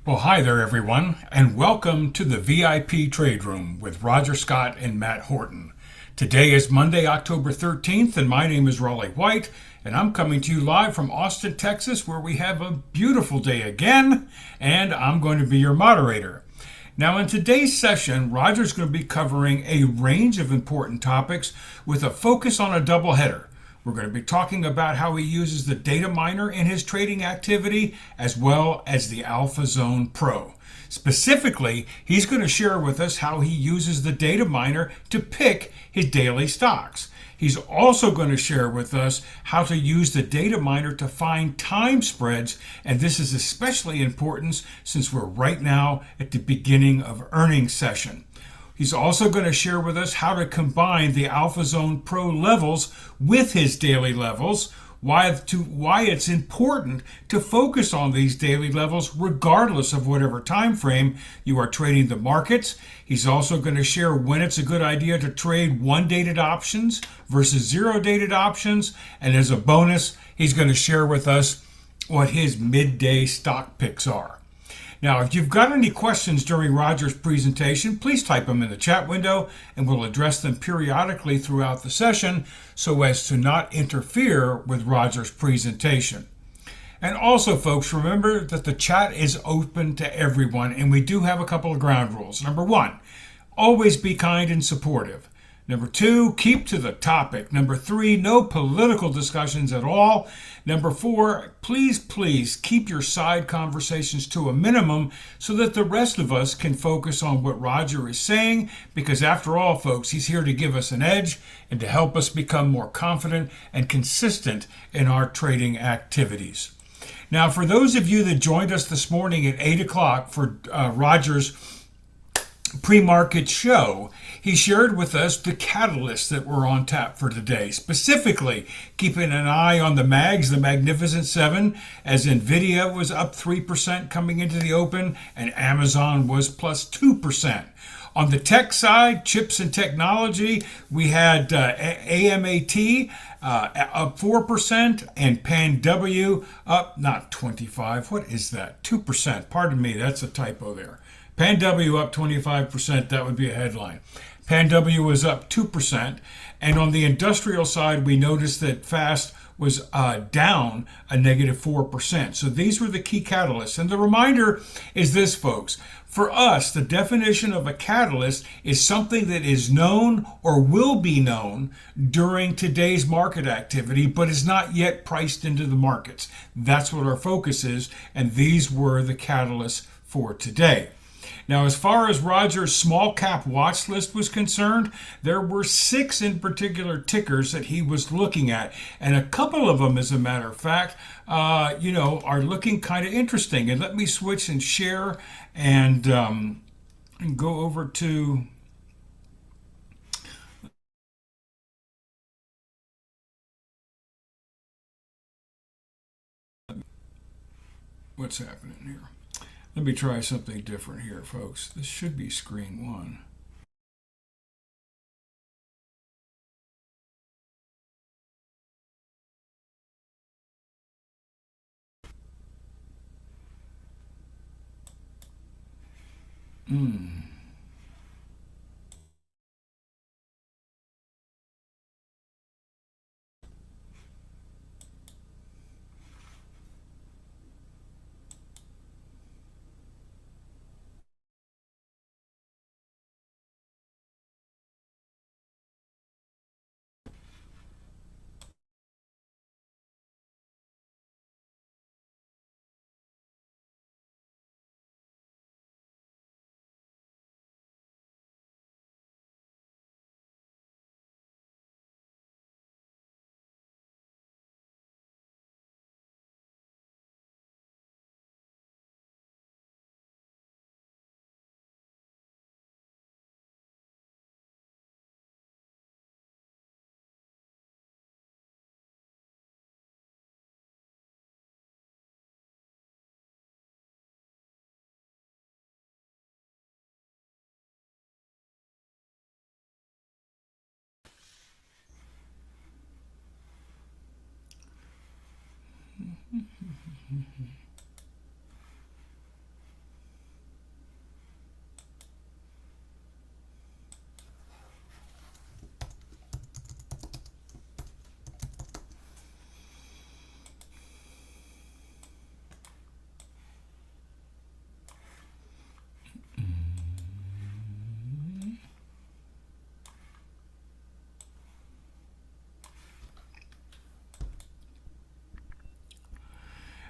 Well, hi there, everyone, and welcome to the VIP Trade Room with Roger Scott and Matt Horton. Today is Monday, October 13th, and my name is Raleigh White, and I'm coming to you live from Austin, Texas, where we have a beautiful day again, and I'm going to be your moderator. Now, in today's session, Roger's going to be covering a range of important topics with a focus on a doubleheader. We're going to be talking about how he uses the data miner in his trading activity as well as the Alpha Zone Pro. Specifically, he's going to share with us how he uses the data miner to pick his daily stocks. He's also going to share with us how to use the data miner to find time spreads, and this is especially important since we're right now at the beginning of earnings session. He's also going to share with us how to combine the Alpha Zone Pro levels with his daily levels, why it's important to focus on these daily levels regardless of whatever time frame you are trading the markets. He's also going to share when it's a good idea to trade one-dated options versus zero-dated options. And as a bonus, he's going to share with us what his midday stock picks are. Now, if you've got any questions during Roger's presentation, please type them in the chat window and we'll address them periodically throughout the session so as to not interfere with Roger's presentation. And also, folks, remember that the chat is open to everyone and we do have a couple of ground rules. Number one, always be kind and supportive. Number two, keep to the topic. Number three, no political discussions at all. Number four, please keep your side conversations to a minimum so that the rest of us can focus on what Roger is saying, because after all, folks, he's here to give us an edge and to help us become more confident and consistent in our trading activities. Now, for those of you that joined us this morning at 8 o'clock for Roger's pre-market show, he shared with us the catalysts that were on tap for today, specifically keeping an eye on the mags, the Magnificent Seven, as Nvidia was up 3% coming into the open and Amazon was plus 2%. On the tech side, chips and technology, we had AMAT up 4% and PanW up, not 25, what is that? 2%, pardon me, that's a typo there. PanW up 25%, that would be a headline. PanW was up 2%, and on the industrial side, we noticed that FAST was down a negative 4%. So these were the key catalysts. And the reminder is this, folks. For us, the definition of a catalyst is something that is known or will be known during today's market activity, but is not yet priced into the markets. That's what our focus is, and these were the catalysts for today. Now, as far as Roger's small cap watch list was concerned, there were 6 in particular tickers that he was looking at. And a couple of them, as a matter of fact, are looking kind of interesting. And let me switch and share and go over to... What's happening here? Let me try something different here, folks. This should be screen 1.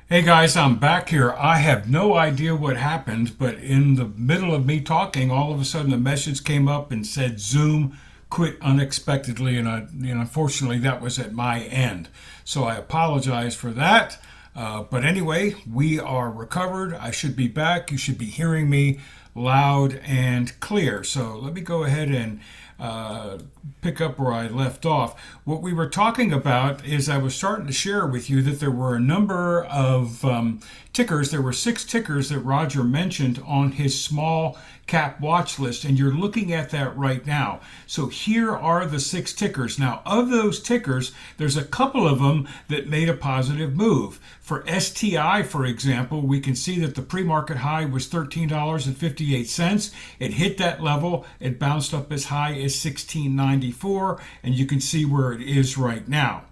Hey guys, I'm back here. I have no idea what happened, but in the middle of me talking, all of a sudden a message came up and said Zoom quit unexpectedly, and unfortunately that was at my end. So I apologize for that. But anyway, we are recovered. I should be back. You should be hearing me loud and clear. So let me go ahead and uh, pick up where I left off. What we were talking about is I was starting to share with you that there were a number of tickers. There were 6 tickers that Roger mentioned on his small cap watch list, and you're looking at that right now. So here are the 6 tickers. Now, of those tickers, there's a couple of them that made a positive move. For STI, for example, we can see that the pre-market high was $13.58. It hit that level. It bounced up as high as $16.94, and you can see where it is right now.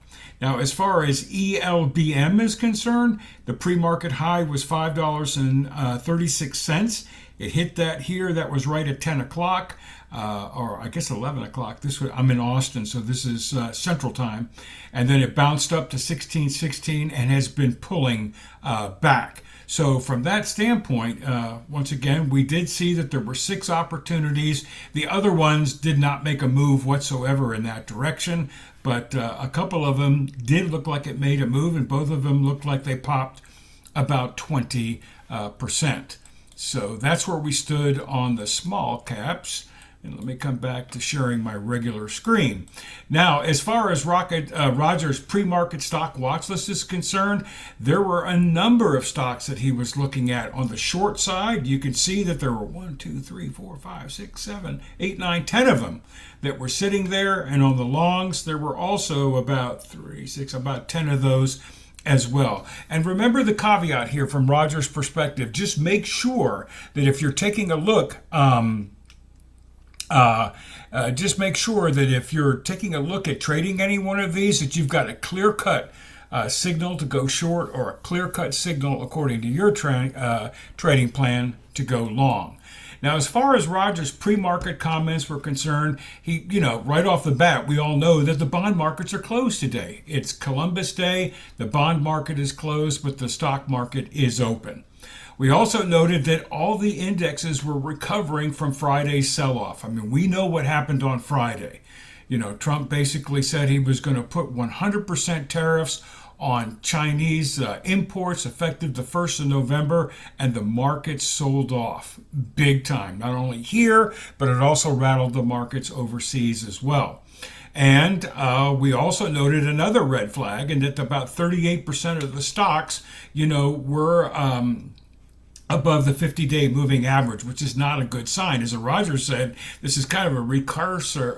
Now, as far as ELBM is concerned, the pre-market high was $5.36. It hit that here. That was right at 10 o'clock, or I guess 11 o'clock. I'm in Austin, so this is Central Time. And then it bounced up to 16.16 and has been pulling back. So from that standpoint, once again, we did see that there were 6 opportunities. The other ones did not make a move whatsoever in that direction, but a couple of them did look like it made a move, and both of them looked like they popped about 20%. So that's where we stood on the small caps. And let me come back to sharing my regular screen. Now, as far as Roger's pre-market stock watch list is concerned, there were a number of stocks that he was looking at. On the short side, you can see that there were 1, 2, 3, 4, 5, 6, 7, 8, 9, 10 of them that were sitting there. And on the longs, there were also about 10 of those as well. And remember the caveat here from Roger's perspective. Just make sure that if you're taking a look, just make sure that if you're taking a look at trading any one of these, that you've got a clear-cut signal to go short, or a clear-cut signal according to your trading plan to go long. Now, as far as Roger's pre-market comments were concerned, right off the bat, we all know that the bond markets are closed today. It's Columbus Day. The bond market is closed, but the stock market is open. We also noted that all the indexes were recovering from Friday's sell-off. I mean, we know what happened on Friday. Trump basically said he was going to put 100% tariffs on Chinese imports effective the 1st of November, and the market sold off big time. Not only here, but it also rattled the markets overseas as well. And we also noted another red flag, and that about 38% of the stocks, were above the 50-day moving average, which is not a good sign. As Roger said, this is kind of a precursor,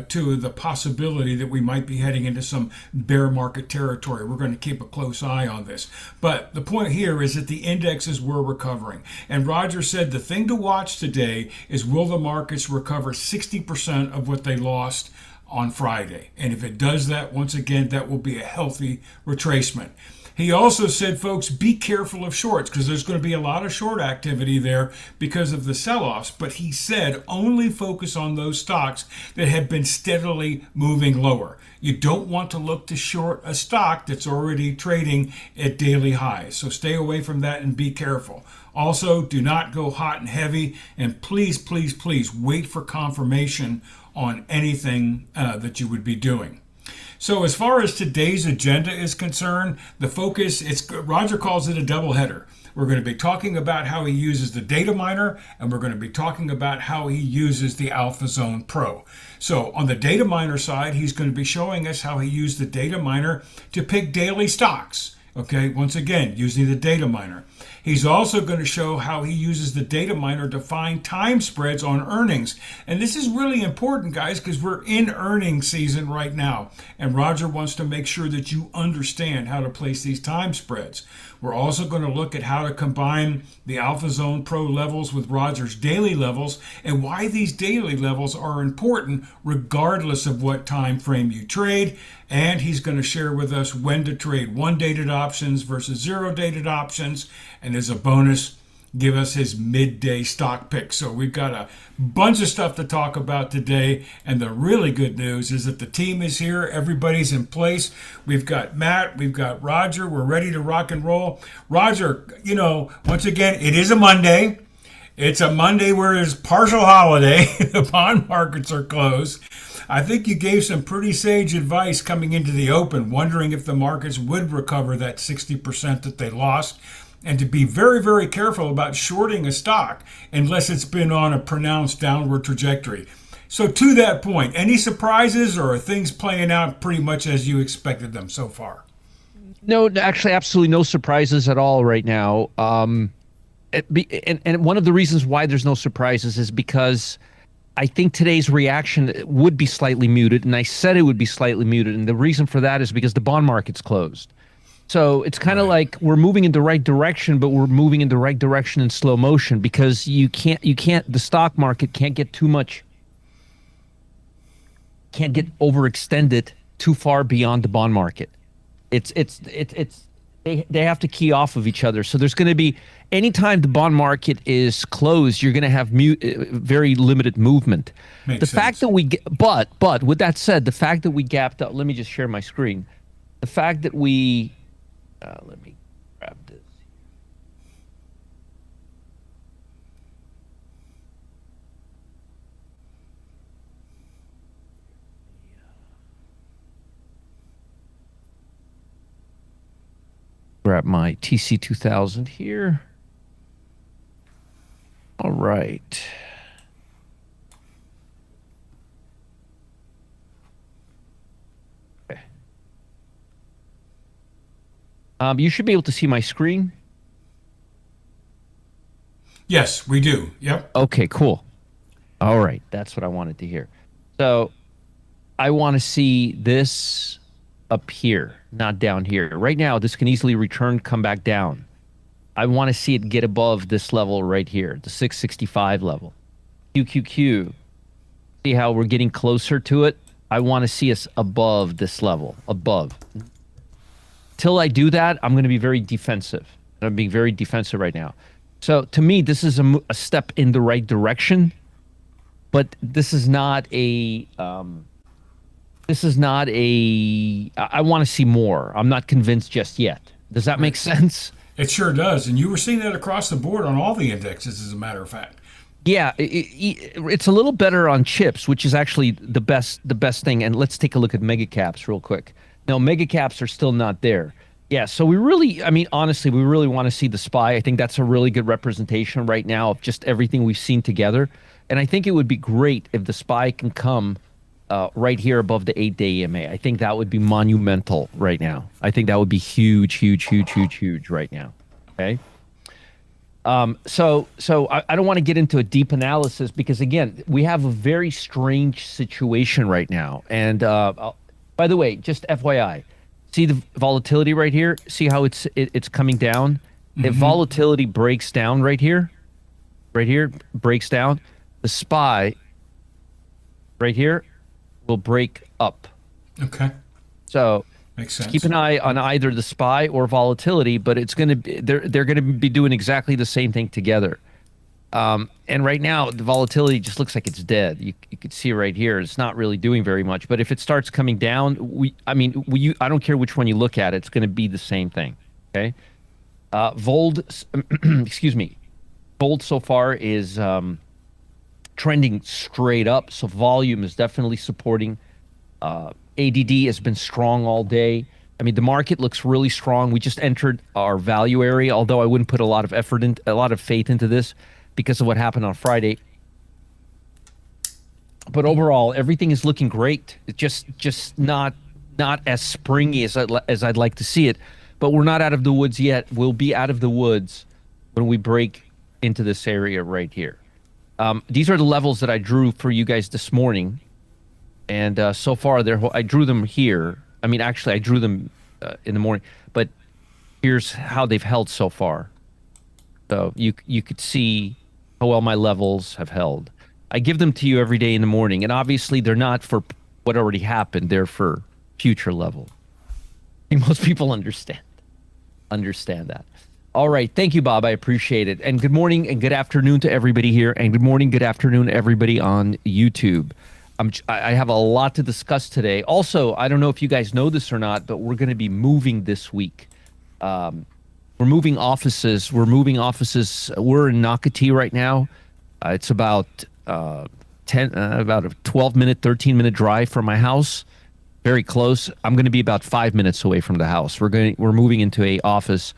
to the possibility that we might be heading into some bear market territory. We're going to keep a close eye on this. But the point here is that the indexes were recovering. And Roger said the thing to watch today is, will the markets recover 60% of what they lost on Friday? And if it does that, once again, that will be a healthy retracement. He also said, folks, be careful of shorts, because there's going to be a lot of short activity there because of the sell-offs. But he said only focus on those stocks that have been steadily moving lower. You don't want to look to short a stock that's already trading at daily highs. So stay away from that and be careful. Also, do not go hot and heavy. And please, please, please wait for confirmation on anything that you would be doing. So as far as today's agenda is concerned, the focus, Roger calls it a double header. We're going to be talking about how he uses the data miner, and we're going to be talking about how he uses the AlphaZone Pro. So on the data miner side, he's going to be showing us how he used the data miner to pick daily stocks. Okay, once again, using the data miner. He's also going to show how he uses the data miner to find time spreads on earnings. And this is really important, guys, because we're in earnings season right now. And Roger wants to make sure that you understand how to place these time spreads. We're also going to look at how to combine the AlphaZone Pro levels with Roger's daily levels, and why these daily levels are important regardless of what time frame you trade. And he's going to share with us when to trade 1-dated options versus 0-dated options. And as a bonus, give us his midday stock pick. So we've got a bunch of stuff to talk about today. And the really good news is that the team is here. Everybody's in place. We've got Matt, we've got Roger. We're ready to rock and roll. Roger, once again, it is a Monday. It's a Monday where it's partial holiday. The bond markets are closed. I think you gave some pretty sage advice coming into the open, wondering if the markets would recover that 60% that they lost, and to be very, very careful about shorting a stock unless it's been on a pronounced downward trajectory. So to that point, any surprises, or are things playing out pretty much as you expected them so far? No, actually, absolutely no surprises at all right now. And one of the reasons why there's no surprises is because I think today's reaction would be slightly muted, and I said it would be slightly muted, and the reason for that is because the bond market's closed. So it's kind of like we're moving in the right direction, but we're moving in the right direction in slow motion, because the stock market can't get overextended too far beyond the bond market. They have to key off of each other. So there's going to be, anytime the bond market is closed, you're going to have very limited movement. Makes sense. Fact that but with that said, the fact that we gapped up, let me just share my screen. The fact that we, let me grab this. Grab my TC2000 here. All right. Okay. You should be able to see my screen. Yes, we do. Yep. Okay, cool. All right, that's what I wanted to hear. So I want to see this up here, not down here. Right now, this can easily return, come back down. I want to see it get above this level right here, the 665 level. QQQ. See how we're getting closer to it? I want to see us above this level, above. Till I do that, I'm going to be very defensive. I'm being very defensive right now. So to me, this is a step in the right direction, but this is not a... I want to see more. I'm not convinced just yet. Does that make sense? It sure does. And you were seeing that across the board on all the indexes, as a matter of fact. Yeah, it's a little better on chips, which is actually the best thing. And let's take a look at mega caps real quick. No, mega caps are still not there. Yeah, so honestly, we really want to see the SPY. I think that's a really good representation right now of just everything we've seen together. And I think it would be great if the SPY can come right here above the 8-day EMA. I think that would be monumental right now. I think that would be huge, huge, huge, huge, huge right now. Okay. So I don't want to get into a deep analysis, because again, we have a very strange situation right now. And by the way, just FYI, see the volatility right here? See how it's coming down? Mm-hmm. If volatility breaks down right here, breaks down, the SPY right here will break up. Okay. So makes sense. Keep an eye on either the SPY or volatility, but it's going to be, they're going to be doing exactly the same thing together. And right now the volatility just looks like it's dead. You could see right here, it's not really doing very much. But if it starts coming down, I don't care which one you look at, it's going to be the same thing. Okay. Vold, excuse me, Vold so far is trending straight up, so volume is definitely supporting. ADD has been strong all day. I mean, the market looks really strong. We just entered our value area, although I wouldn't put a lot of faith into this because of what happened on Friday. But overall, everything is looking great. It's just not as springy as I'd like to see it. But we're not out of the woods yet. We'll be out of the woods when we break into this area right here. These are the levels that I drew for you guys this morning. And so far, I drew them here. I mean, actually, I drew them in the morning. But here's how they've held so far. So you could see how well my levels have held. I give them to you every day in the morning. And obviously, they're not for what already happened. They're for future level. I think most people understand that. All right. Thank you, Bob. I appreciate it. And good morning and good afternoon to everybody here. And good morning, good afternoon, to everybody on YouTube. I have a lot to discuss today. Also, I don't know if you guys know this or not, but we're going to be moving this week. Um, we're moving offices. We're moving offices. We're in Nocatee right now. It's about 10, about a 12-minute, 13-minute drive from my house. Very close. I'm going to be about 5 minutes away from the house. We're moving into a office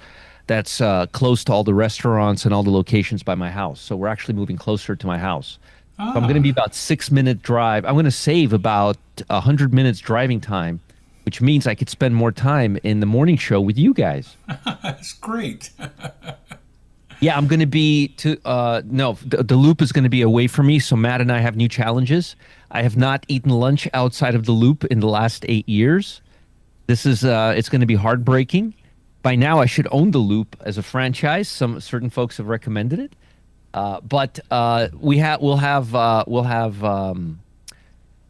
that's close to all the restaurants and all the locations by my house. So we're actually moving closer to my house. So I'm going to be Ah, about 6 minute drive. I'm going to save about 100 minutes driving time, which means I could spend more time in the morning show with you guys. that's great. Yeah, I'm going to be to no, the loop is going to be away from me. So Matt and I have new challenges. I have not eaten lunch outside of the loop in the last 8 years. This is it's going to be heartbreaking. By now, I should own the loop as a franchise. Some certain folks have recommended it, but we'll have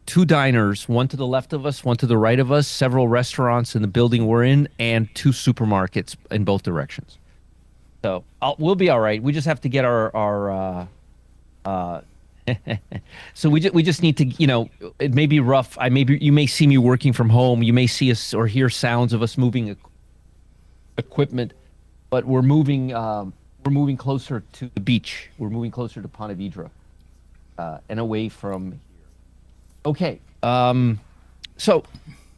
two diners, one to the left of us, one to the right of us, several restaurants in the building we're in, and two supermarkets in both directions. So we'll be all right. We just have to get our so we just need to, it may be rough. You may see me working from home. You may see us or hear sounds of us moving equipment, but we're moving closer to the beach. We're moving closer to Ponte Vedra, and away from here. Okay. So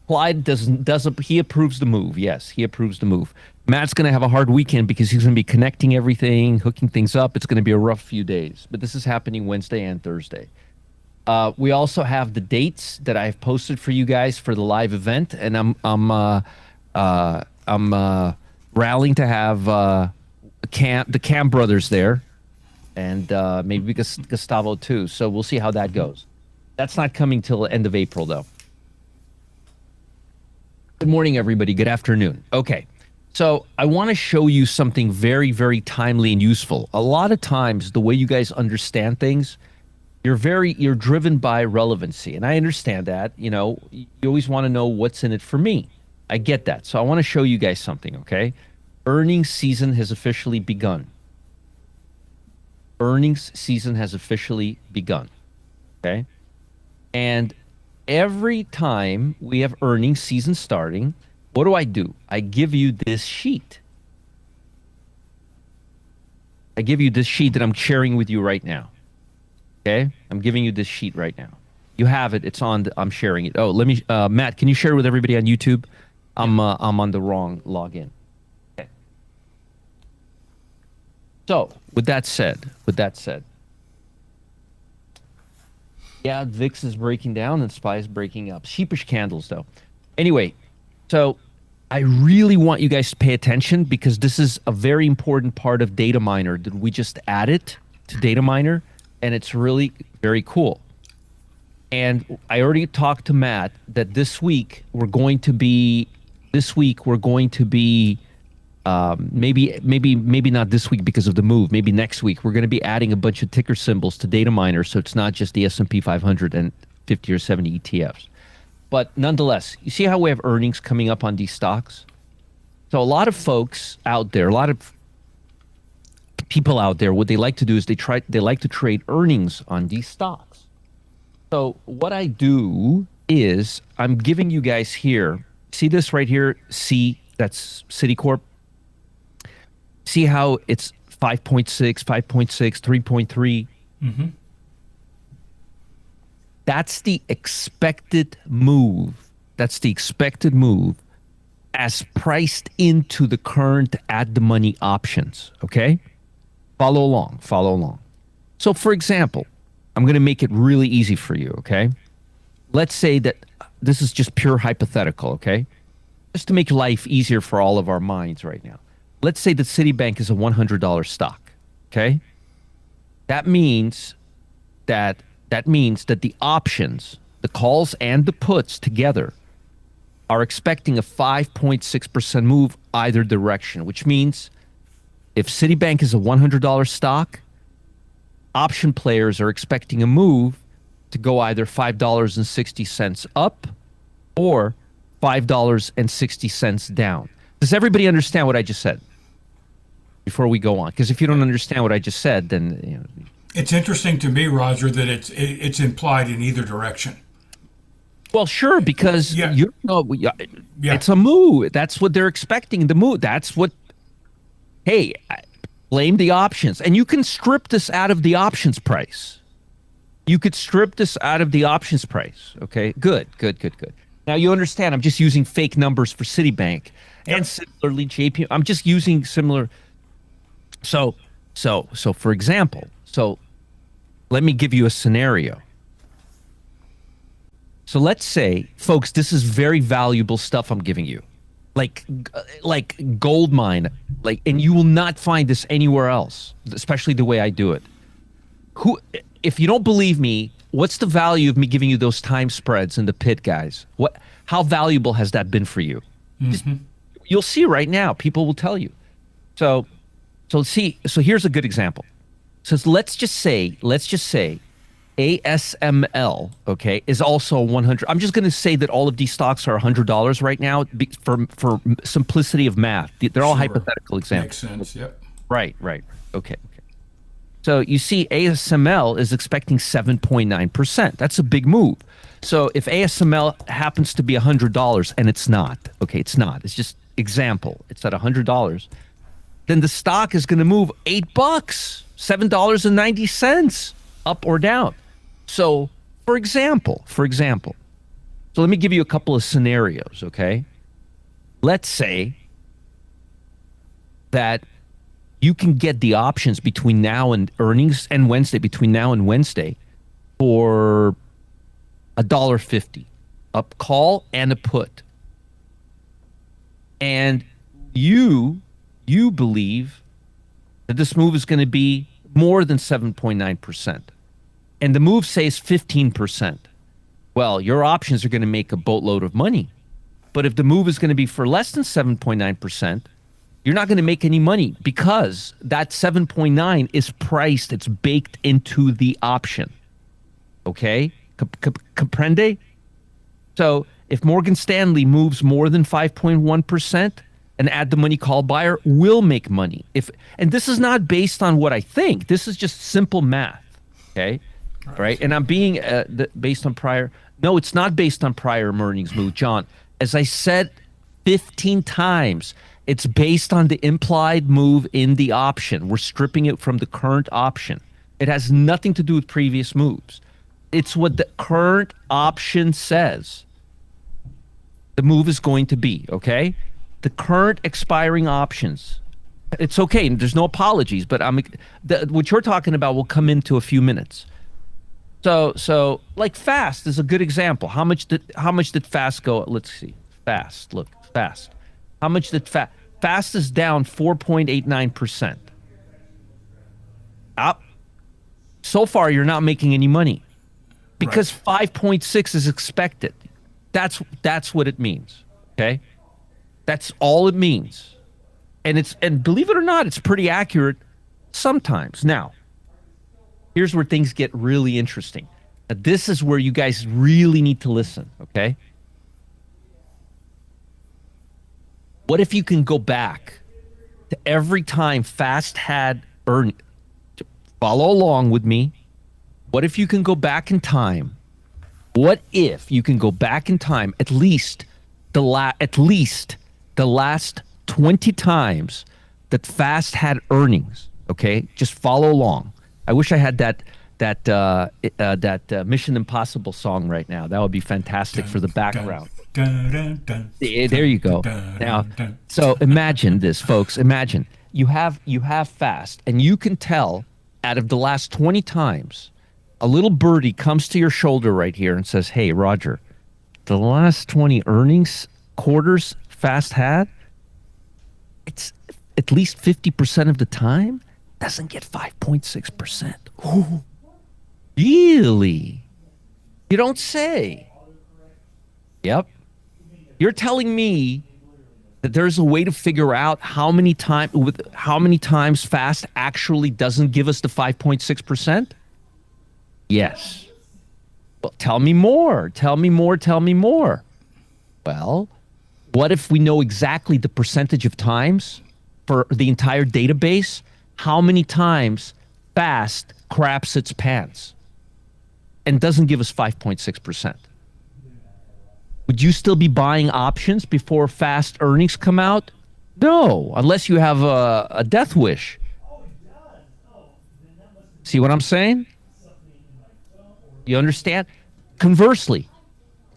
Clyde doesn't he approves the move. Yes, he approves the move. Matt's going to have a hard weekend because he's going to be connecting everything, hooking things up. It's going to be a rough few days, but this is happening Wednesday and Thursday. We also have the dates that I've posted for you guys for the live event, and I'm rallying to have the Cam brothers there, and maybe Gustavo too. So we'll see how that goes. That's not coming till the end of April, though. Good morning, everybody. Good afternoon. Okay. So I want to show you something very, very timely and useful. A lot of times, the way you guys understand things, you're driven by relevancy. And I understand that. You always want to know what's in it for me. I get that. So I want to show you guys something, okay? Earnings season has officially begun. Earnings season has officially begun. Okay? And every time we have earnings season starting, what do? I give you this sheet. I give you this sheet that I'm sharing with you right now. Okay? I'm giving you this sheet right now. You have it. It's on. I'm sharing it. Oh, let me. Matt, can you share it with everybody on YouTube? I'm on the wrong login. Okay. So with that said, yeah, VIX is breaking down and SPY is breaking up. Sheepish candles, though. Anyway, so I really want you guys to pay attention because this is a very important part of Data Miner that we just added to Data Miner, and it's really very cool. And I already talked to Matt that this week we're going to be maybe not this week because of the move. Maybe next week we're going to be adding a bunch of ticker symbols to Data Miner, so it's not just the S&P 500 and 50 or 70 ETFs. But nonetheless, you see how we have earnings coming up on these stocks? So a lot of folks out there, a lot of people out there, what they like to do is they like to trade earnings on these stocks. So what I do is I'm giving you guys here, see this right here, that's Citicorp. See how it's 5.6, 5.6, 3.3. Mm-hmm. That's the expected move. That's the expected move as priced into the current at the money options. Okay? Follow along. Follow along. So, for example, I'm going to make it really easy for you. Okay? Let's say that this is just pure hypothetical. Okay? Just to make life easier for all of our minds right now. Let's say that Citibank is a $100 stock. Okay? That means that the options, the calls and the puts together are expecting a 5.6% move either direction, which means if Citibank is a $100 stock, option players are expecting a move to go either $5.60 up or $5.60 down. Does everybody understand what I just said? before we go on? Because if you don't understand what I just said, then It's interesting to me, Roger, that it's implied in either direction. well, sure, because Yeah, you know, yeah, it's a move. That's what they're expecting. The move. That's what. Hey, blame the options, and you can strip this out of the options price. You could strip this out of the options price. Okay, good, good, good, good. Now you understand. I'm just using fake numbers for Citibank, and yep, similarly JP. I'm just using similar. So, so for example, so let me give you a scenario. So let's say, folks, this is very valuable stuff I'm giving you, like like gold mine, like, and you will not find this anywhere else, especially the way I do it. Who, if you don't believe me, what's the value of me giving you those time spreads in the pit, guys? What, how valuable has that been for you? Just, you'll see right now. People will tell you. So, so here's a good example. So let's just say ASML, okay, is also 100. I'm just going to say that all of these stocks are $100 right now for simplicity of math. They're all sure. hypothetical examples. Makes sense. Yep. Right, right. Okay, okay. So you see ASML is expecting 7.9%. That's a big move. So if ASML happens to be $100 and it's not, okay, it's not. It's just example. It's at $100. Then the stock is going to move $8, $7.90 up or down. So, for example, so let me give you a couple of scenarios, okay? Let's say that you can get the options between now and earnings and Wednesday, between now and Wednesday, for $1.50, a call and a put. And you believe that this move is going to be more than 7.9%. And the move says 15%. Well, your options are going to make a boatload of money. But if the move is going to be for less than 7.9%, you're not going to make any money because that 7.9 is priced, it's baked into the option. Okay? Comprende? So if Morgan Stanley moves more than 5.1%, an at the money call buyer will make money. And this is not based on what I think. This is just simple math. Okay? Right? And I'm being based on prior. No, it's not based on prior earnings move, John. As I said 15 times, it's based on the implied move in the option. We're stripping it from the current option. It has nothing to do with previous moves. It's what the current option says the move is going to be, okay? The current expiring options. It's okay. There's no apologies, but what you're talking about will come into a few minutes. So like Fast is a good example. How much did Fast go? Let's see. Fast. Look, Fast. How much did Fast is down 4.89%. Up. So far, you're not making any money because 5.6 is expected. That's what it means. Okay, that's all it means, and believe it or not, it's pretty accurate sometimes. Now, here's where things get really interesting. Now, this is where you guys really need to listen. Okay. What if you can go back to every time Fast had earned? Follow along with me. What if you can go back in time? What if you can go back in time at least the last 20 times that Fast had earnings? Okay, just follow along. I wish I had that Mission Impossible song right now. That would be fantastic for the background. There you go. Now, so imagine this, folks. Imagine you have Fast, and you can tell out of the last 20 times, a little birdie comes to your shoulder right here and says, "Hey, Roger, the last 20 earnings quarters Fast had, it's at least 50% of the time doesn't get 5.6%. Ooh, really? You don't say." Yep. You're telling me that there's a way to figure out how many times Fast actually doesn't give us the 5.6%? Yes. Well, tell me more. Tell me more. Tell me more. Well, what if we know exactly the percentage of times for the entire database, how many times Fast craps its pants and doesn't give us 5.6%. Would you still be buying options before Fast earnings come out? No, unless you have a death wish. See what I'm saying? You understand? Conversely,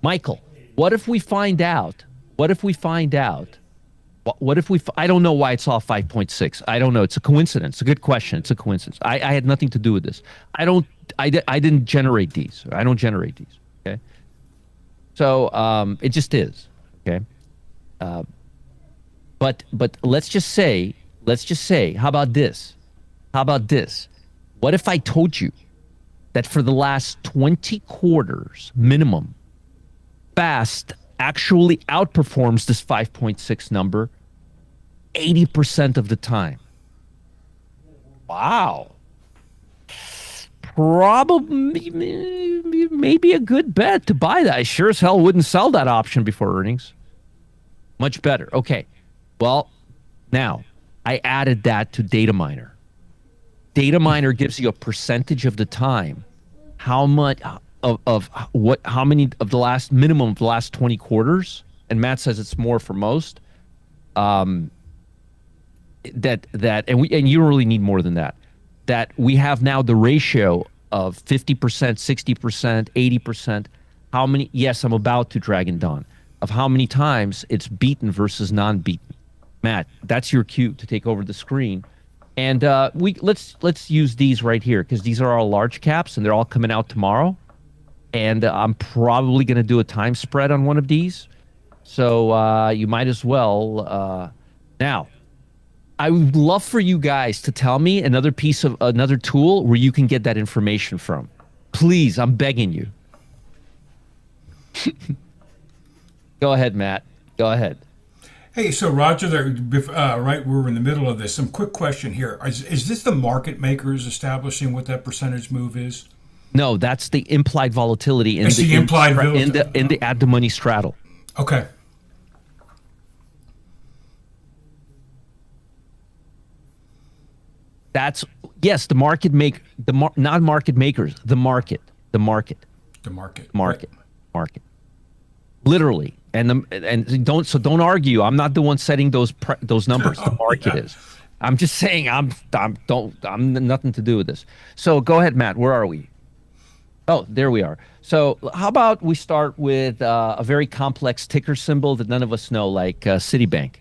Michael, what if we find out? What if we find out? What if we? I don't know why it's all 5.6. I don't know. It's a coincidence. It's a good question. It's a coincidence. I had nothing to do with this. I don't. I didn't generate these. I don't generate these. Okay. So it just is. Okay. But let's just say. How about this? How about this? What if I told you that for the last 20 quarters minimum, Fast actually outperforms this 5.6 number 80% of the time? Wow. Probably, maybe a good bet to buy that. I sure as hell wouldn't sell that option before earnings. Much better. Okay. Well, now I added that to Data Miner. Data Miner gives you a percentage of the time how much how many of the last minimum of the last 20 quarters, and Matt says it's more for most. And you don't really need more than that. That we have now the ratio of 50%, 60%, 80%. How many? Yes, I'm about to Dragon Dawn of how many times it's beaten versus non-beaten. Matt, that's your cue to take over the screen. And let's use these right here because these are all large caps and they're all coming out tomorrow. And I'm probably going to do a time spread on one of these. So you might as well. Now, I would love for you guys to tell me another tool where you can get that information from. Please, I'm begging you. Go ahead, Matt. Go ahead. Hey, so Roger, right, we're in the middle of this. Some quick question here. Is this the market makers establishing what that percentage move is? No, that's the implied volatility in the at the money straddle. Okay. That's yes, the market make not market makers, the market. Literally. And don't argue. I'm not the one setting those numbers. The market is. I'm just saying I'm nothing to do with this. So go ahead, Matt. Where are we? Oh, there we are. So how about we start with a very complex ticker symbol that none of us know, like Citibank.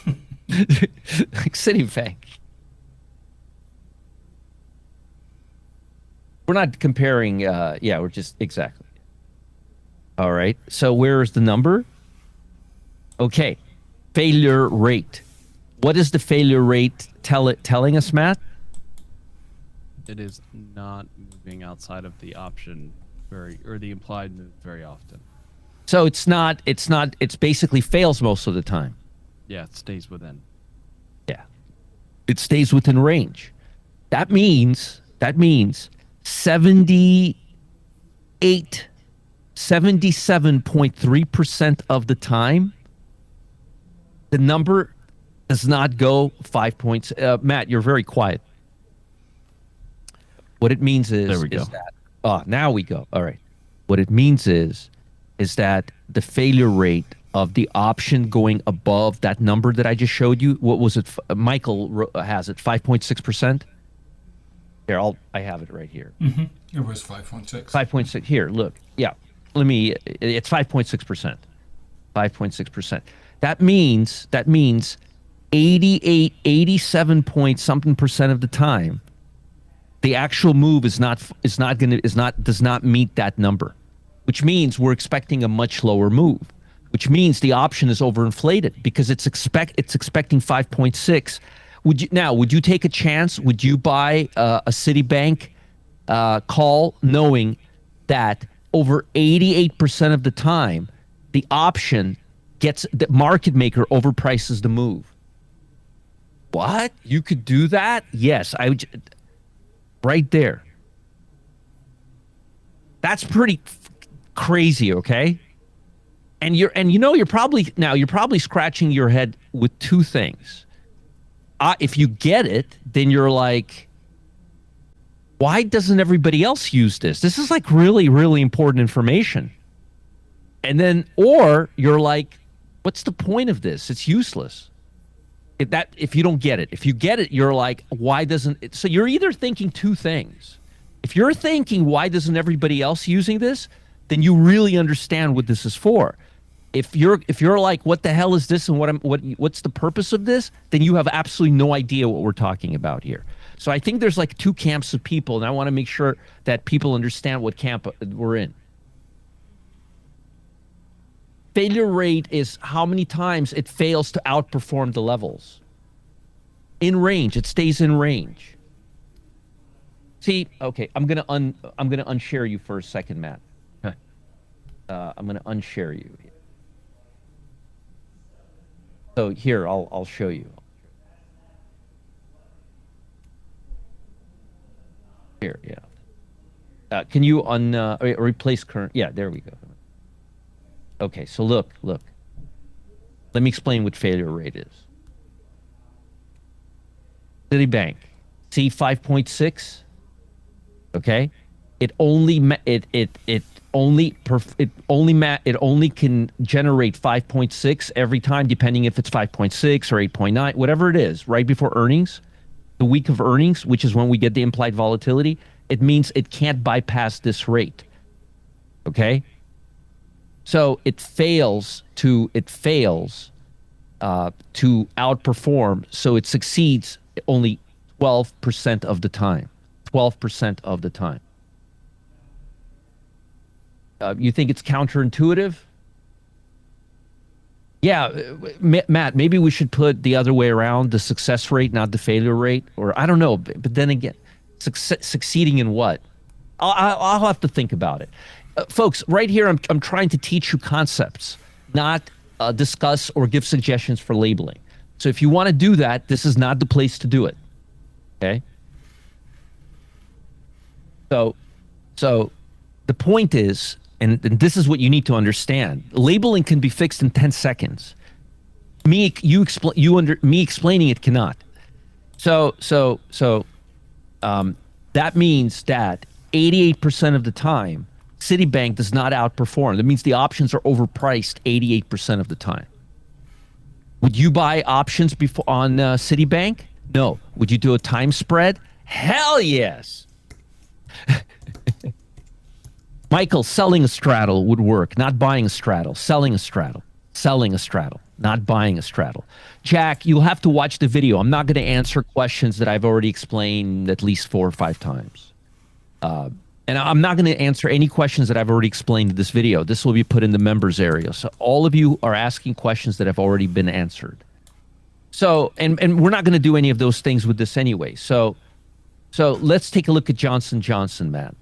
Like Citibank. We're not comparing. We're just exactly. All right. So where's the number? Okay. Failure rate. What is the failure rate telling us, Matt? It is not moving outside of the option or the implied move very often. So it's basically fails most of the time. Yeah, it stays within. Yeah. It stays within range. That means 77.3% of the time, the number does not go 5 points. Matt, you're very quiet. What it means is, there we go. Now we go. All right. What it means is that the failure rate of the option going above that number that I just showed you, what was it? Michael has it, 5.6%. Here, I have it right here. Mm-hmm. It was 5.6. 5.6. Here, look. Yeah. It's 5.6%. 5.6%. That means 87 point something percent of the time, the actual move does not meet that number, which means we're expecting a much lower move, which means the option is overinflated because it's expecting 5.6. Would you take a chance? Would you buy a Citibank call knowing that over 88% of the time, the option the market maker overprices the move? What? You could do that? Yes, I would. Right there. That's pretty crazy, okay? And you're probably scratching your head with two things. If you get it, then you're like, why doesn't everybody else use this? This is like really, really important information. And then, or you're like, what's the point of this? It's useless. If you don't get it, if you get it, you're like, why doesn't it? So you're either thinking two things. If you're thinking, why doesn't everybody else using this? Then you really understand what this is for. If you're like, what the hell is this and what's the purpose of this? Then you have absolutely no idea what we're talking about here. So I think there's like two camps of people, and I want to make sure that people understand what camp we're in. Failure rate is how many times it fails to outperform the levels. In range, it stays in range. See, okay, I'm gonna unshare you for a second, Matt. I'm gonna unshare you. So here, I'll show you. Here, yeah. Can you replace current? Yeah, there we go. Okay, so look. Let me explain what failure rate is. Citibank, C 5.6. Okay, it only can generate 5.6 every time, depending if it's 5.6 or 8.9, whatever it is, right before earnings, the week of earnings, which is when we get the implied volatility. It means it can't bypass this rate. Okay. So it fails to outperform. So it succeeds only 12% of the time. 12% of the time. You think it's counterintuitive? Yeah, Matt, maybe we should put the other way around, the success rate, not the failure rate. Or I don't know. But then again, succeeding in what? I'll have to think about it. Folks, right here, I'm trying to teach you concepts, not discuss or give suggestions for labeling. So if you want to do that, this is not the place to do it. Okay? So the point is, and this is what you need to understand, labeling can be fixed in 10 seconds. Me explaining it cannot. So that means that 88% of the time, Citibank does not outperform. That means the options are overpriced 88% of the time. Would you buy options before on Citibank? No. Would you do a time spread? Hell yes. Michael, selling a straddle would work, not buying a straddle. Selling a straddle. Selling a straddle, not buying a straddle. Jack, you'll have to watch the video. I'm not going to answer questions that I've already explained at least 4 or 5 times. And I'm not going to answer any questions that I've already explained in this video. This will be put in the members area. So all of you are asking questions that have already been answered. So, and we're not going to do any of those things with this anyway. So let's take a look at Johnson & Johnson, Matt.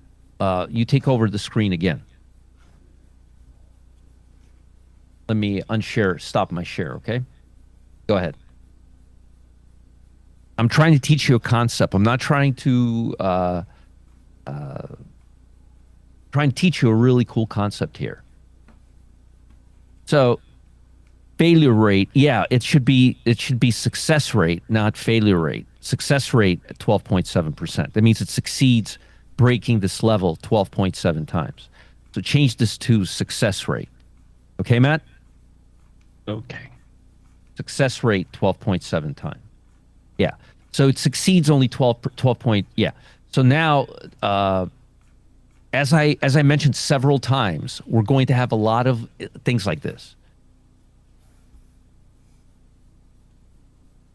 You take over the screen again. Let me stop my share, okay? Go ahead. I'm trying to teach you a concept. I'm not trying to teach you a really cool concept here. So failure rate, yeah, it should be success rate, not failure rate. Success rate at 12.7%. That means it succeeds breaking this level 12.7 times. So change this to success rate. Okay, Matt? Okay. Success rate 12.7 times. Yeah. So it succeeds only 12 point. Yeah. So now, as I mentioned several times, we're going to have a lot of things like this.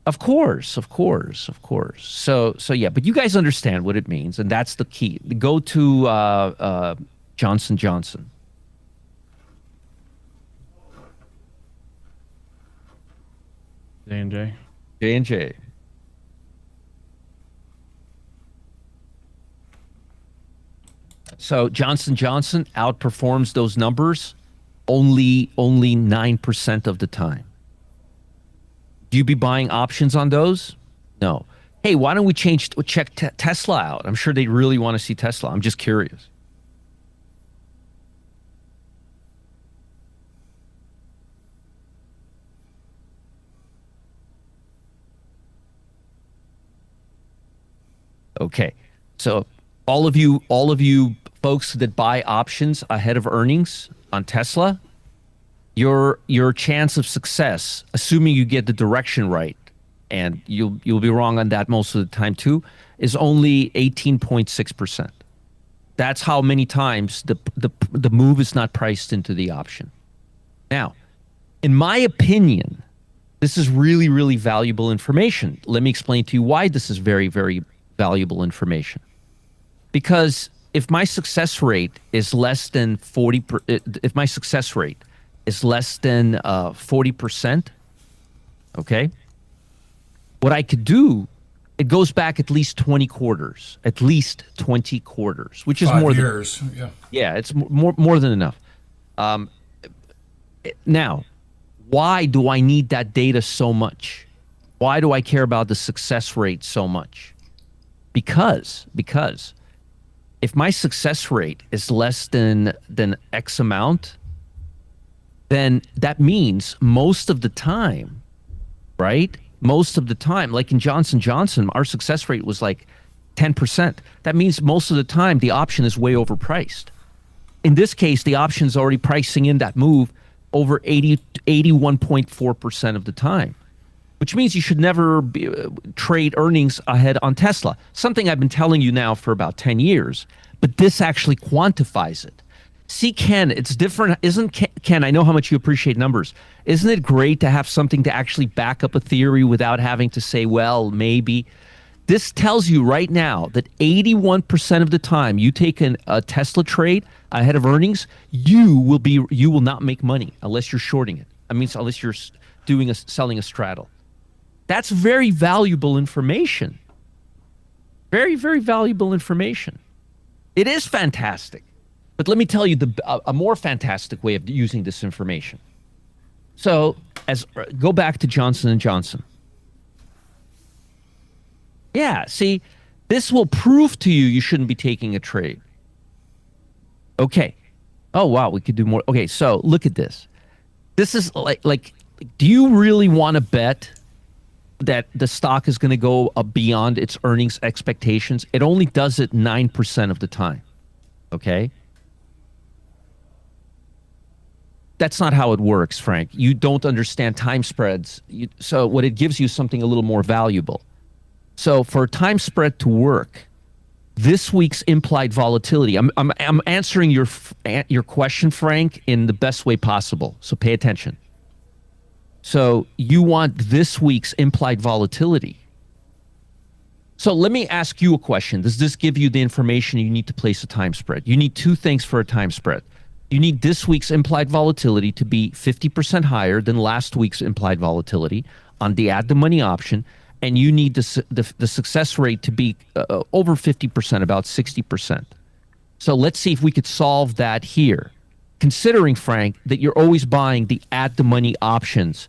Of course. So yeah, but you guys understand what it means, and that's the key. Go to Johnson & Johnson. J&J. J&J. So Johnson & Johnson outperforms those numbers only 9% of the time. Do you be buying options on those? No. Hey, why don't we check Tesla out? I'm sure they really want to see Tesla. I'm just curious. Okay. So all of you folks that buy options ahead of earnings on Tesla, your chance of success, assuming you get the direction right, and you'll be wrong on that most of the time too, is only 18.6%. That's how many times the move is not priced into the option. Now, in my opinion, this is really, really valuable information. Let me explain to you why this is very, very valuable information. Because if my success rate is less than 40%, okay, what I could do, it goes back at least 20 quarters, which is 5 more years. yeah, it's more than enough. Now, why do I need that data so much? Why do I care about the success rate so much? Because if my success rate is less than X amount, then that means most of the time, right? Most of the time, like in Johnson & Johnson, our success rate was like 10%. That means most of the time the option is way overpriced. In this case, the option is already pricing in that move over 81.4% of the time, which means you should never trade earnings ahead on Tesla. Something I've been telling you now for about 10 years, but this actually quantifies it. See, Ken, it's different. Isn't Ken, I know how much you appreciate numbers. Isn't it great to have something to actually back up a theory without having to say, well, maybe? This tells you right now that 81% of the time you take a Tesla trade ahead of earnings, you will not make money unless you're shorting it. I mean, unless you're selling a straddle. That's very valuable information. Very, very valuable information. It is fantastic. But let me tell you a more fantastic way of using this information. So, go back to Johnson & Johnson. Yeah, see, this will prove to you shouldn't be taking a trade. Okay. Oh, wow, we could do more. Okay, so look at this. This is like do you really want to bet that the stock is going to go beyond its earnings expectations? It only does it 9% of the time. Okay? That's not how it works, Frank. You don't understand time spreads. So what it gives you is something a little more valuable. So for a time spread to work, this week's implied volatility, I'm answering your question, Frank, in the best way possible. So pay attention. So you want this week's implied volatility. So let me ask you a question. Does this give you the information you need to place a time spread? You need two things for a time spread. You need this week's implied volatility to be 50% higher than last week's implied volatility on the at the money option, and you need the success rate to be over 50%, about 60%. So let's see if we could solve that here, considering, Frank, that you're always buying the at the money options,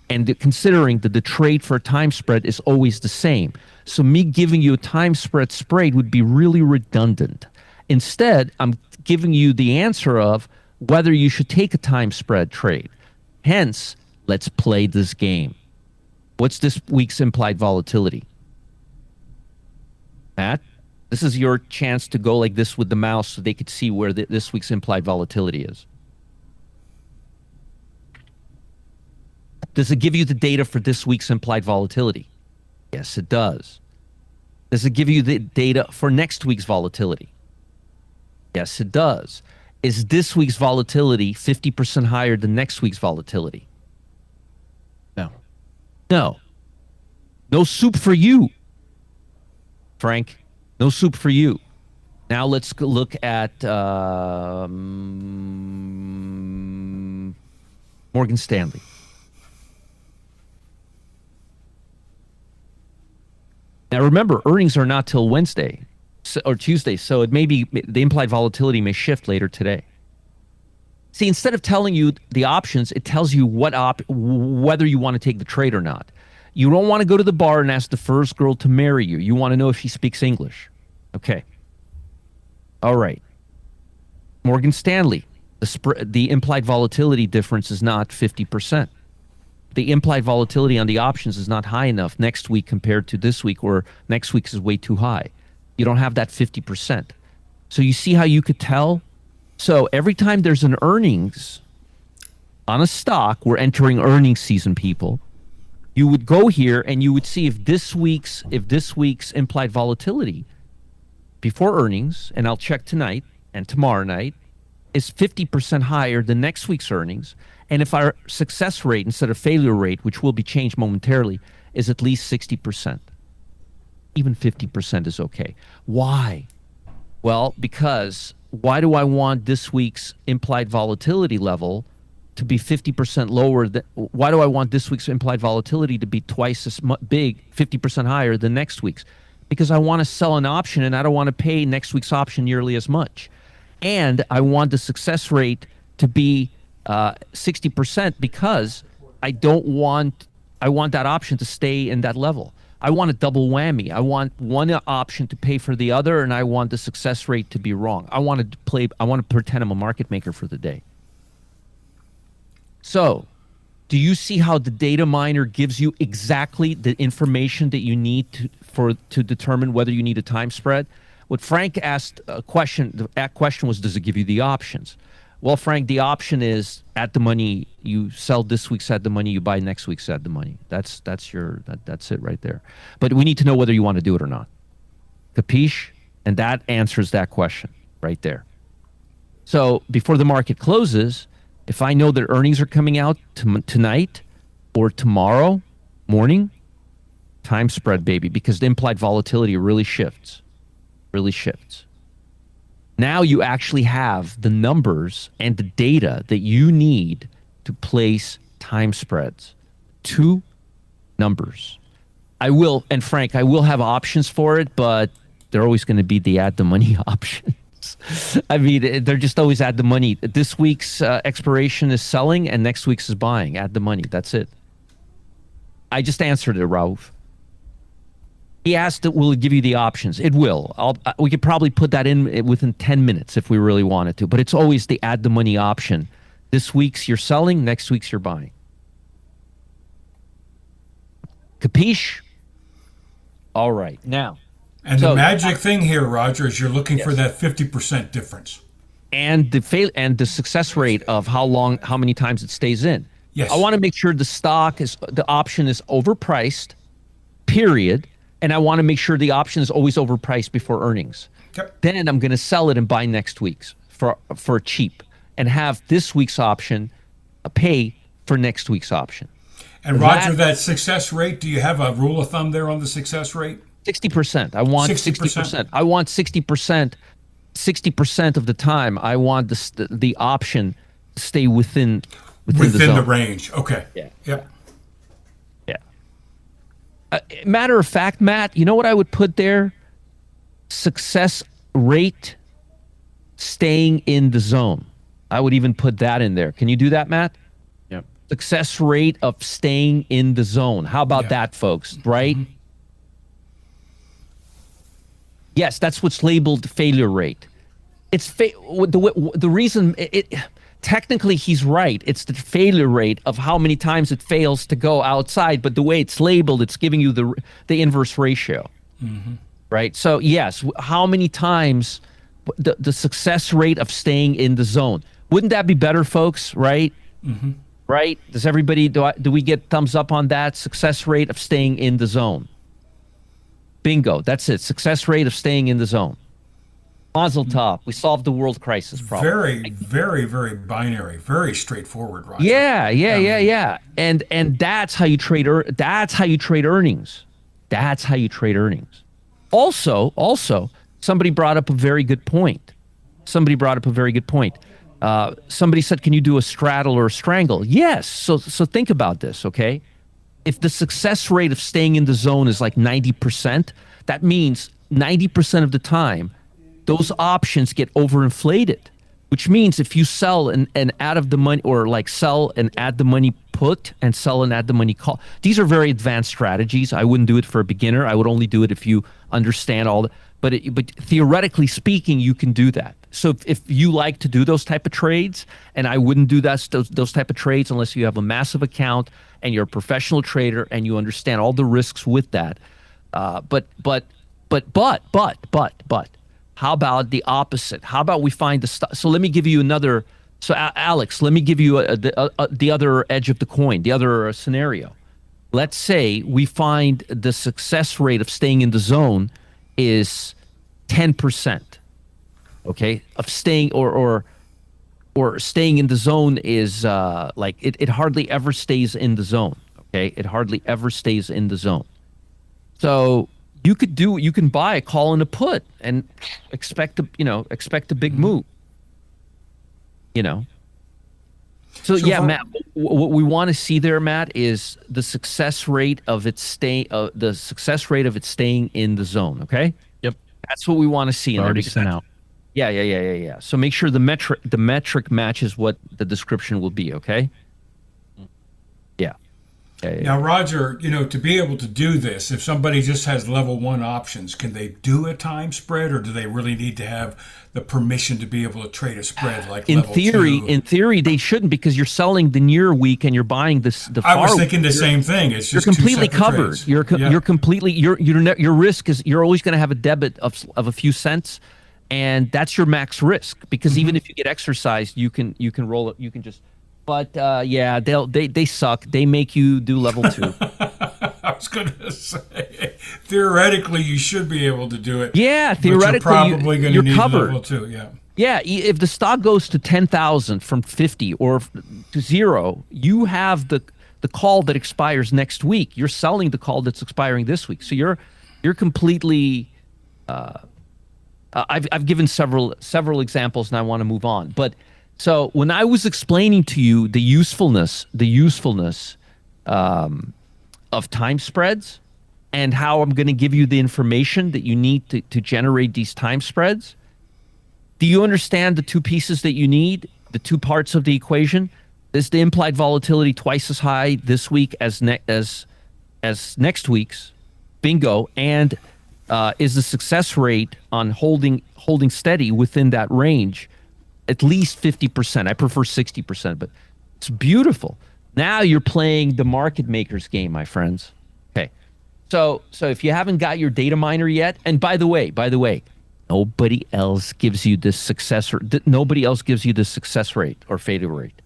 and considering that the trade for a time spread is always the same. So me giving you a time spread would be really redundant. Instead, I'm giving you the answer of whether you should take a time spread trade. Hence, let's play this game. What's this week's implied volatility? Matt, this is your chance to go like this with the mouse so they could see where this week's implied volatility is. Does it give you the data for this week's implied volatility? Yes, it does. Does it give you the data for next week's volatility? Yes, it does. Is this week's volatility 50% higher than next week's volatility? No. No. No soup for you, Frank. No soup for you. Now let's look at Morgan Stanley. Now remember, earnings are not till Wednesday or Tuesday, so it may be the implied volatility may shift later today. See, instead of telling you the options, it tells you whether you want to take the trade or not. You don't want to go to the bar and ask the first girl to marry you. You want to know if she speaks English. Okay. All right. Morgan Stanley, the implied volatility difference is not 50%. The implied volatility on the options is not high enough next week compared to this week, or next week is way too high. You don't have that 50%. So you see how you could tell? So every time there's an earnings on a stock, we're entering earnings season, people. You would go here and you would see if this week's implied volatility before earnings, and I'll check tonight and tomorrow night, is 50% higher than next week's earnings. And if our success rate instead of failure rate, which will be changed momentarily, is at least 60%. Even 50% is okay. Why? Well, because why do I want this week's implied volatility level to be 50% lower? Why do I want this week's implied volatility to be twice as big, 50% higher than next week's? Because I want to sell an option and I don't want to pay next week's option nearly as much. And I want the success rate to be 60% because I want that option to stay in that level. I want a double whammy. I want one option to pay for the other, and I want the success rate to be wrong. I want to pretend I'm a market maker for the day. So, do you see how the data miner gives you exactly the information that you need to determine whether you need a time spread? What Frank asked that question was, does it give you the options? Well, Frank, the option is at the money. You sell this week's at the money. You buy next week's at the money. That's it right there. But we need to know whether you want to do it or not. Capiche? And that answers that question right there. So before the market closes, if I know that earnings are coming out tonight or tomorrow morning, time spread, baby, because the implied volatility really shifts. Now you actually have the numbers and the data that you need to place time spreads. 2 numbers. And Frank, I will have options for it, but they're always going to be the add the money options. I mean, they're just always add the money. This week's expiration is selling and next week's is buying. Add the money. That's it. I just answered it, Rauf. He asked, will it give you the options? It will. We could probably put that in within 10 minutes if we really wanted to, but it's always the add the money option. This week's you're selling, next week's you're buying. Capiche? All right. Now. And the magic thing here, Roger, is you're looking for that 50% difference. And the success rate of how many times it stays in. Yes. I want to make sure the option is overpriced, period. And I want to make sure the option is always overpriced before earnings. Yep. Then I'm going to sell it and buy next week's for cheap and have this week's option pay for next week's option. And Roger, that success rate, do you have a rule of thumb there on the success rate? 60%. I want 60%. I want 60%. 60% of the time, I want the option to stay within the range. Okay. Yeah. Yep. Matter of fact, Matt, you know what I would put there? Success rate staying in the zone. I would even put that in there. Can you do that, Matt? Yep. Success rate of staying in the zone. How about that, folks? Right? Mm-hmm. Yes, that's what's labeled failure rate. It's the reason technically he's right. It's the failure rate of how many times it fails to go outside, but the way it's labeled, it's giving you the inverse ratio. Mm-hmm. Right? So yes, how many times the success rate of staying in the zone. Wouldn't that be better, folks? Right? Mm-hmm. Right? Does everybody do we get thumbs up on that? Success rate of staying in the zone. Bingo. That's it. Success rate of staying in the zone. Mazel tov. We solved the world crisis problem. Very, very, very binary. Very straightforward, Roger. Yeah. And that's how you trade. That's how you trade earnings. That's how you trade earnings. Also, somebody brought up a very good point. Somebody said, "Can you do a straddle or a strangle?" Yes. So think about this, okay? If the success rate of staying in the zone is like 90%, that means 90% of the time, those options get overinflated, which means if you sell an out of the money or like sell and add the money put and sell and add the money call, these are very advanced strategies. I wouldn't do it for a beginner. I would only do it if you understand all the, but theoretically speaking, you can do that. So if you like to do those type of trades, and I wouldn't do those type of trades unless you have a massive account and you're a professional trader and you understand all the risks with that. But But, how about the opposite? How about we find the stock? So let me give you another. So Alex, let me give you the other edge of the coin, the other scenario. Let's say we find the success rate of staying in the zone is 10%. Okay, of staying or staying in the zone is like it hardly ever stays in the zone. Okay, it hardly ever stays in the zone. So you can buy a call and a put and expect a big move. So yeah, Matt, what we want to see there, Matt, is the success rate of its staying in the zone. Okay, Yep. that's what we want to see in there. Already Because sent out. yeah. So make sure the metric matches what the description will be. Okay. Yeah. Now, Roger, to be able to do this, if somebody just has level 1 options, can they do a time spread, or do they really need to have the permission to be able to trade a spread like In level 2? In theory, they shouldn't, because you're selling the near week and you're buying the I was far thinking the week. same thing. It's You're just two completely separate covered. trades. You're Yeah. completely your risk is you're always going to have a debit of a few cents, and that's your max risk, because even if you get exercised, you can roll it. You can just. But yeah, they suck. They make you do level 2. I was going to say, theoretically, you should be able to do it. Yeah, but theoretically, you're probably going to you're need covered. level 2. Yeah. Yeah, if the stock goes to 10,000 from 50 or to 0, you have the call that expires next week. You're selling the call that's expiring this week. So you're completely. I've given several examples, and I want to move on. But so when I was explaining to you the usefulness of time spreads and how I'm going to give you the information that you need to generate these time spreads. Do you understand the two pieces that you need, the two parts of the equation? Is the implied volatility twice as high this week as next week's? Bingo. And is the success rate on holding steady within that range at least 50%? I prefer 60%, but it's beautiful. Now you're playing the market maker's game, my friends. Okay. So if you haven't got your data miner yet, and by the way, nobody else gives you this success rate or failure rate.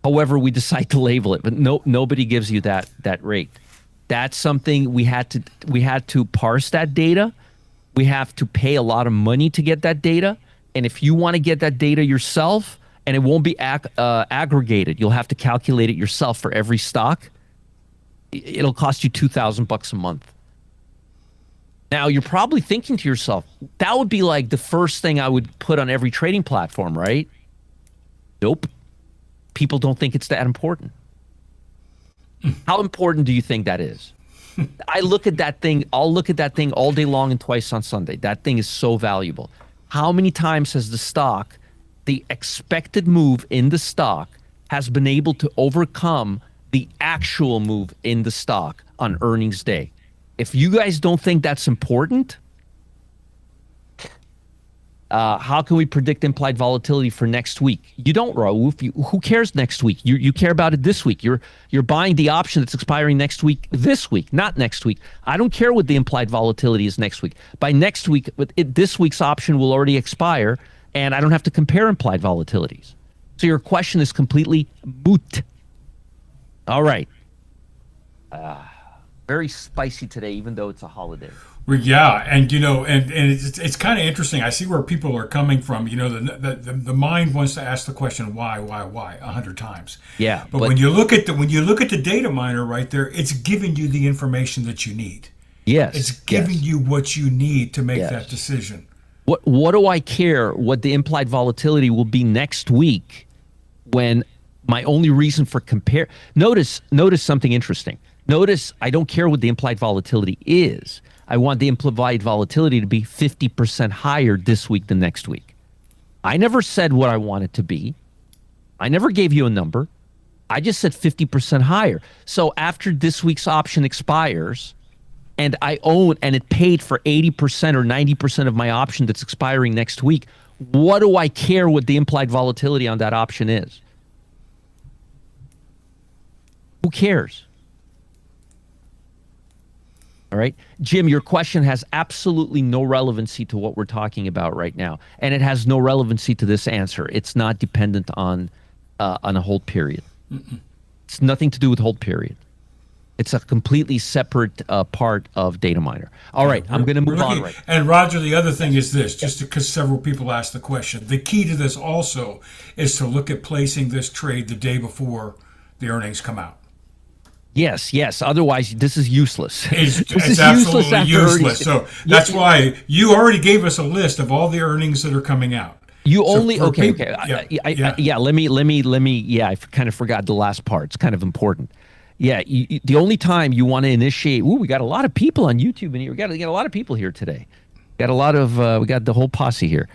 However we decide to label it, but nobody gives you that rate. That's something we had to parse that data. We have to pay a lot of money to get that data. And if you want to get that data yourself, and it won't be aggregated, you'll have to calculate it yourself for every stock. It'll cost you $2,000 a month. Now, you're probably thinking to yourself, that would be like the first thing I would put on every trading platform, right? Nope. People don't think it's that important. How important do you think that is? I'll look at that thing all day long and twice on Sunday. That thing is so valuable. How many times has the expected move in the stock has been able to overcome the actual move in the stock on earnings day? If you guys don't think that's important, how can we predict implied volatility for next week? You don't, Raouf. Who cares next week? You care about it this week. You're buying the option that's expiring next week, this week, not next week. I don't care what the implied volatility is next week. By next week, this week's option will already expire, and I don't have to compare implied volatilities. So your question is completely moot. All right. Very spicy today, even though it's a holiday. Well, yeah, and it's kind of interesting. I see where people are coming from. The mind wants to ask the question why 100 times. Yeah, but when you look at the data miner right there, it's giving you the information that you need. Yes, it's giving you what you need to make Yes. that decision. What do I care what the implied volatility will be next week when my only reason for compare? Notice something interesting. Notice I don't care what the implied volatility is. I want the implied volatility to be 50% higher this week than next week. I never said what I want it to be. I never gave you a number. I just said 50% higher. So after this week's option expires and I own and it paid for 80% or 90% of my option that's expiring next week, what do I care what the implied volatility on that option is? Who cares? All right. Jim, your question has absolutely no relevancy to what we're talking about right now. And it has no relevancy to this answer. It's not dependent on a hold period. It's nothing to do with hold period. It's a completely separate part of data miner. All right, I'm going to move on. Right. And Roger, the other thing is this, just because several people asked the question, the key to this also is to look at placing this trade the day before the earnings come out. Yes, yes. Otherwise, this is useless. It's absolutely useless. So that's why you already gave us a list of all the earnings that are coming out. You only okay. Let me. Yeah, I kind of forgot the last part. It's kind of important. Yeah, the only time you want to initiate. Ooh, we got a lot of people on YouTube, and we got a lot of people here today. Got a lot of. We got the whole posse here.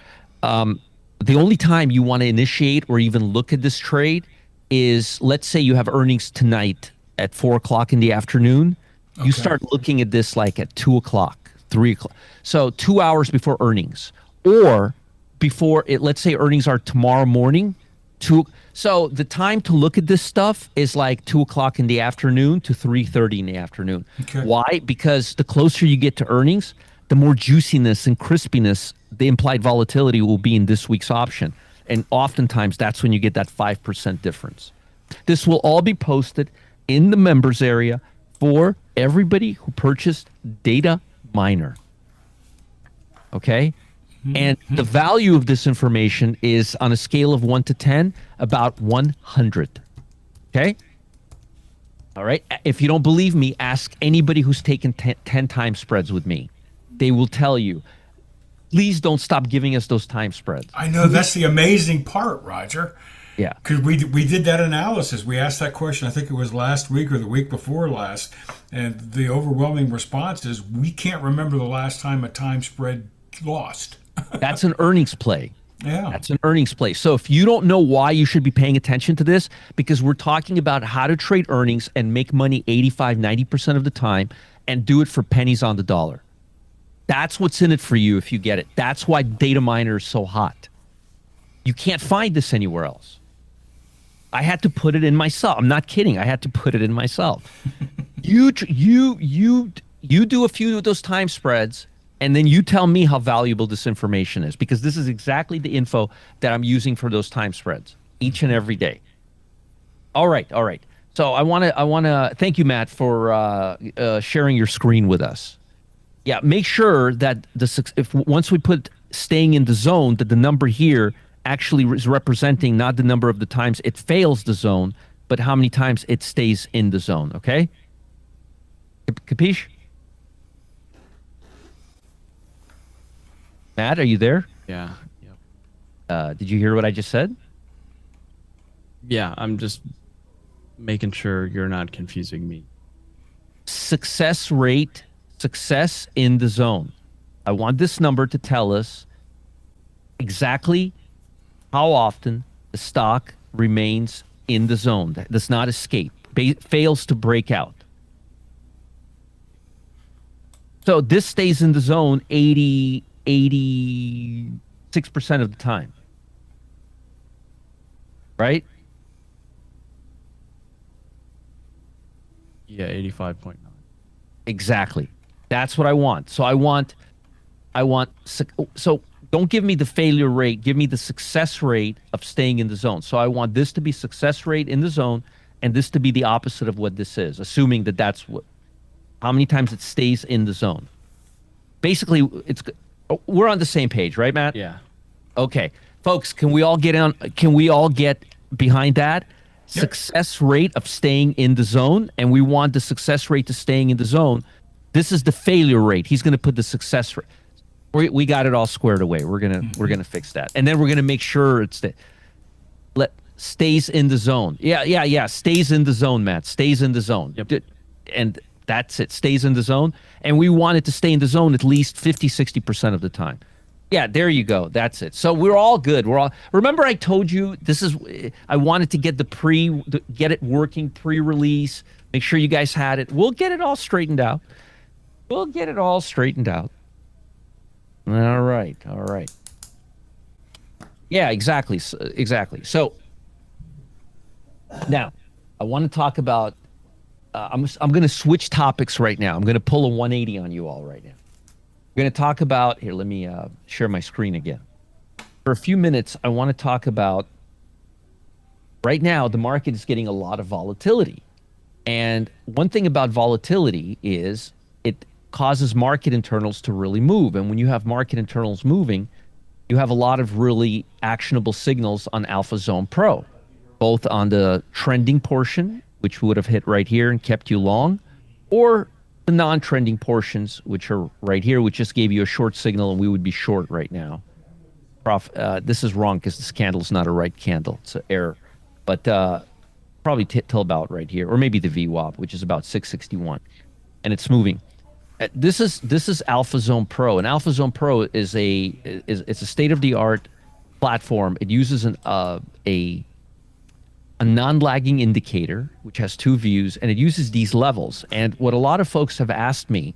The only time you want to initiate or even look at this trade is, let's say you have earnings tonight at 4 o'clock in the afternoon. You start looking at this like at 2 o'clock, 3 o'clock. So 2 hours before earnings, or before it. Let's say earnings are tomorrow morning. So the time to look at this stuff is like 2 o'clock in the afternoon to 3:30 in the afternoon. Okay. Why? Because the closer you get to earnings, the more juiciness and crispiness the implied volatility will be in this week's option. And oftentimes that's when you get that 5% difference. This will all be posted in the members area for everybody who purchased Data Miner. Okay? And the value of this information is on a scale of 1 to 10, about 100. Okay? All right? If you don't believe me, ask anybody who's taken 10 time spreads with me. They will tell you. Please don't stop giving us those time spreads. I know, that's the amazing part, Roger. Yeah. Because we did that analysis. We asked that question, I think it was last week or the week before last. And the overwhelming response is we can't remember the last time a time spread lost. That's an earnings play. Yeah. That's an earnings play. So if you don't know why you should be paying attention to this, because we're talking about how to trade earnings and make money 85, 90% of the time and do it for pennies on the dollar. That's what's in it for you if you get it. That's why Data Miner is so hot. You can't find this anywhere else. I had to put it in myself. I'm not kidding. I had to put it in myself. You do a few of those time spreads, and then you tell me how valuable this information is, because this is exactly the info that I'm using for those time spreads each and every day. All right. So I want to thank you, Matt, for sharing your screen with us. Yeah, make sure that once we put staying in the zone, that the number here actually is representing not the number of the times it fails the zone, but how many times it stays in the zone. Okay? Capiche? Matt, are you there? Yeah. Yep. Did you hear what I just said? Yeah, I'm just making sure you're not confusing me. Success rate, success in the zone. I want this number to tell us exactly how often the stock remains in the zone, does not escape, fails to break out. So this stays in the zone 86% of the time. Right? Yeah, 85.9. Exactly. That's what I want. So I want, so don't give me the failure rate. Give me the success rate of staying in the zone. So I want this to be success rate in the zone and this to be the opposite of what this is, assuming that that's how many times it stays in the zone. Basically, we're on the same page, right, Matt? Yeah. Okay. Folks, can we all get behind that? Yep. Success rate of staying in the zone, and we want the success rate to staying in the zone. This is the failure rate. He's going to put the success rate. We got it all squared away. We're gonna fix that, and then we're gonna make sure it's stays in the zone. Yeah. Stays in the zone, Matt. Stays in the zone. Yep. And that's it. Stays in the zone, and we want it to stay in the zone at least 50-60% of the time. Yeah, there you go. That's it. So we're all good. Remember I told you I wanted to get get it working pre-release. Make sure you guys had it. We'll get it all straightened out. All right. Yeah, exactly. So now I want to talk about I'm going to switch topics right now. I'm going to pull a 180 on you all right now. We're going to talk about here. Let me share my screen again. For a few minutes, I want to talk about right now. The market is getting a lot of volatility, and one thing about volatility is it causes market internals to really move. And when you have market internals moving, you have a lot of really actionable signals on Alpha Zone Pro, both on the trending portion, which would have hit right here and kept you long, or the non-trending portions, which are right here, which just gave you a short signal and we would be short right now. This is wrong because this candle is not a right candle. It's an error. But probably till about right here, or maybe the VWAP, which is about 661. And it's moving. This is Alpha Zone Pro, and Alpha Zone Pro is it's a state-of-the-art platform. It uses a non-lagging indicator, which has two views, and it uses these levels. And what a lot of folks have asked me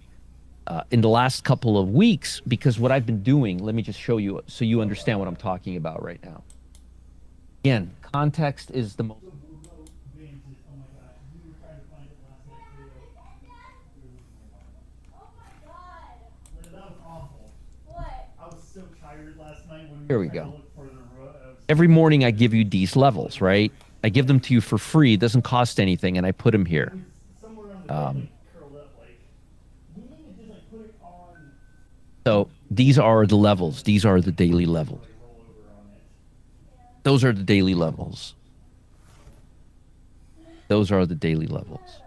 in the last couple of weeks, because what I've been doing, let me just show you so you understand what I'm talking about right now. Again, context is the most. Here we go. Every morning I give you these levels, right? I give them to you for free. It doesn't cost anything, and I put them here. So these are the levels. These are the daily levels. Those are the daily levels. Those are the daily levels.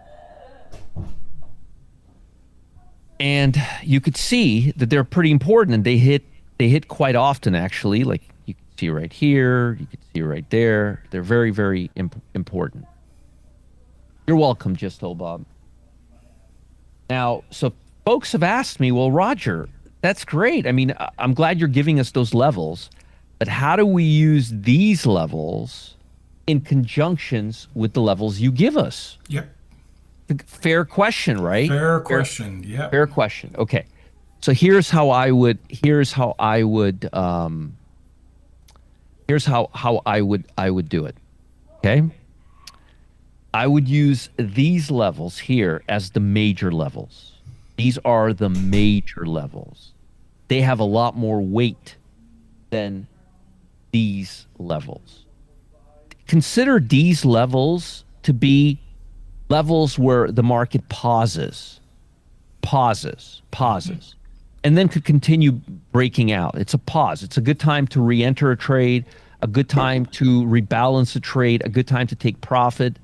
And you could see that they're pretty important, and they hit quite often, actually. Like you can see right here, you can see right there. They're very, very important. You're welcome, Just Old Bob. Now, so folks have asked me, well, Roger, that's great. I mean, I'm glad you're giving us those levels, but how do we use these levels in conjunctions with the levels you give us? Yep. Fair question, right? Fair question. Yeah. Fair question. Okay. So here's how I would do it. Okay? I would use these levels here as the major levels. These are the major levels. They have a lot more weight than these levels. Consider these levels to be levels where the market pauses, and then could continue breaking out. It's a pause. It's a good time to re-enter a trade, a good time to rebalance a trade, a good time to take profit.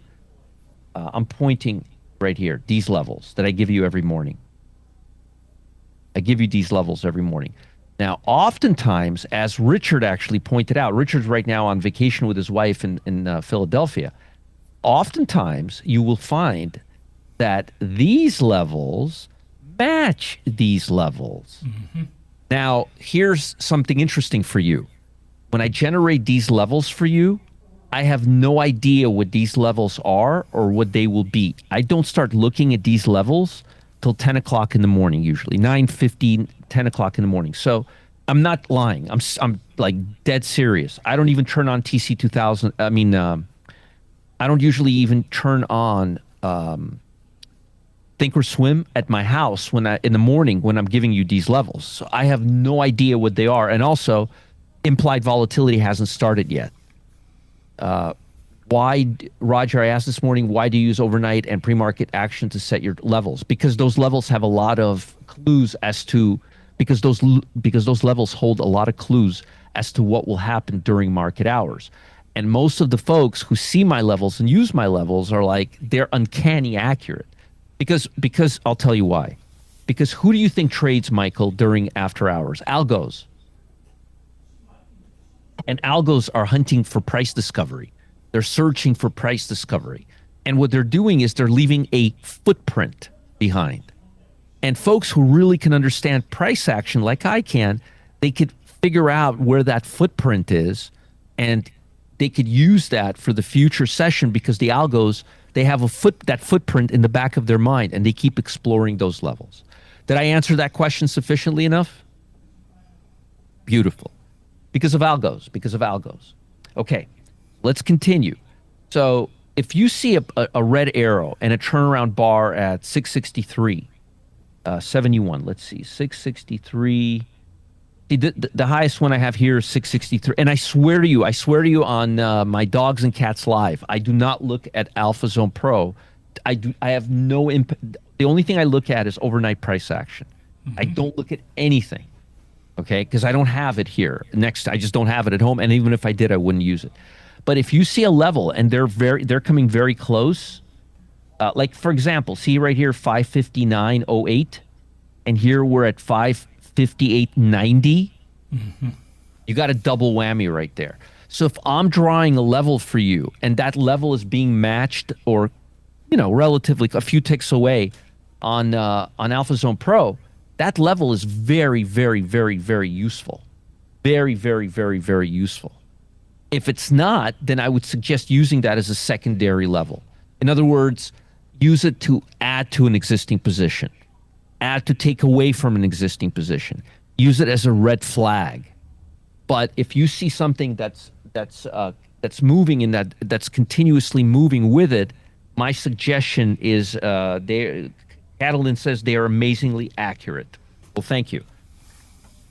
I'm pointing right here, these levels that I give you every morning. I give you these levels every morning. Now, oftentimes, as Richard actually pointed out, Richard's right now on vacation with his wife in Philadelphia. Oftentimes, you will find that these levels match these levels. Mm-hmm. Now, here's something interesting for you. When I generate these levels for you, I have no idea what these levels are or what they will be. I don't start looking at these levels till 10 o'clock in the morning, usually 9:15, 10 o'clock in the morning. So I'm not lying. I'm like dead serious. I don't even turn on TC 2000. I mean, I don't usually even turn on Thinkorswim at my house in the morning when I'm giving you these levels. So I have no idea what they are. And also, implied volatility hasn't started yet. Why, Roger, I asked this morning, why do you use overnight and pre-market action to set your levels? Because those levels have a lot of clues as to, because those levels hold a lot of clues as to what will happen during market hours. And most of the folks who see my levels and use my levels are like, they're uncanny accurate. Because I'll tell you why. Because who do you think trades, Michael, during after hours? Algos. And algos are hunting for price discovery. They're searching for price discovery. And what they're doing is they're leaving a footprint behind. And folks who really can understand price action like I can, they could figure out where that footprint is, and they could use that for the future session because the algos, they have that footprint in the back of their mind, and they keep exploring those levels. Did I answer that question sufficiently enough? Beautiful. Because of algos. Okay, let's continue. So if you see a red arrow and a turnaround bar at 663, 71, let's see, 663. See, the highest one I have here is 663. And I swear to you on my Dogs and Cats Live, I do not look at Alpha Zone Pro. I have no impact. The only thing I look at is overnight price action. I don't look at anything, okay? Because I don't have it here. I just don't have it at home. And even if I did, I wouldn't use it. But if you see a level and they're coming very close, like for example, see right here, 559.08, and here we're at 558.90. You got a double whammy right there. So if I'm drawing a level for you and that level is being matched or, relatively a few ticks away on Alpha Zone Pro, that level is very, very, very, very useful. Very, very, very, very useful. If it's not, then I would suggest using that as a secondary level. In other words, use it to add to an existing position, add to take away from an existing position. Use it as a red flag. But if you see something that's moving and that's continuously moving with it, my suggestion is Catalin says they are amazingly accurate. Well, thank you.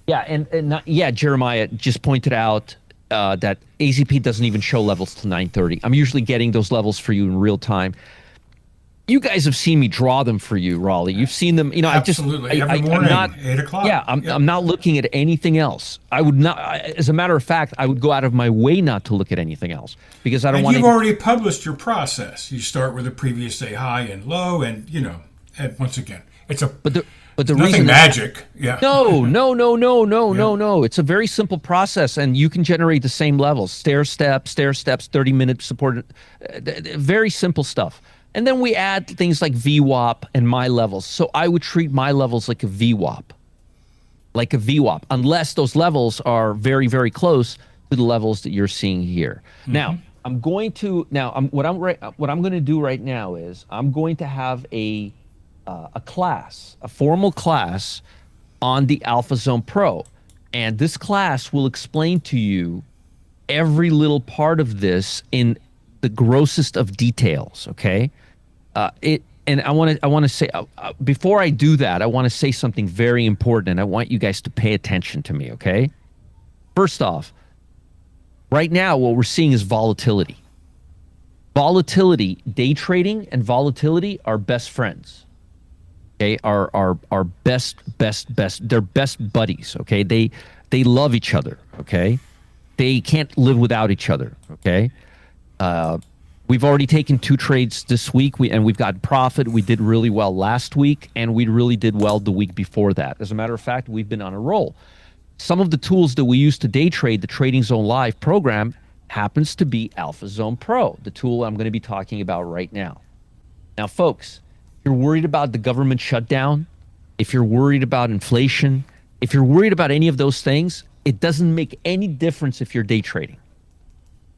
Yeah, Jeremiah just pointed out that AZP doesn't even show levels till 9:30. I'm usually getting those levels for you in real time. You guys have seen me draw them for you, Raleigh. You've seen them. Absolutely. Every morning, 8 o'clock. Yeah, I'm not looking at anything else. I would not. As a matter of fact, I would go out of my way not to look at anything else because I don't want. You've already published your process. You start with the previous day high and low, and and once again, it's a. But the nothing reason magic. Yeah. No. It's a very simple process, and you can generate the same levels: stair steps, 30-minute support. Very simple stuff. And then we add things like VWAP and my levels. So I would treat my levels like a VWAP, unless those levels are very, very close to the levels that you're seeing here. Now, what I'm going to do right now is I'm going to have a formal class on the Alpha Zone Pro, and this class will explain to you every little part of this in the grossest of details. Okay. And I want to say before I do that, I want to say something very important, and I want you guys to pay attention to me. Okay. First off, right now, what we're seeing is volatility. Day trading and volatility are best friends. Okay. Are best. They're best buddies. Okay. They love each other. Okay. They can't live without each other. Okay. We've already taken 2 trades this week, and we've got profit. We did really well last week, and we really did well the week before that. As a matter of fact, we've been on a roll. Some of the tools that we use to day trade the Trading Zone Live program happens to be Alpha Zone Pro, the tool I'm going to be talking about right now. Now, folks, if you're worried about the government shutdown, if you're worried about inflation, if you're worried about any of those things, it doesn't make any difference if you're day trading.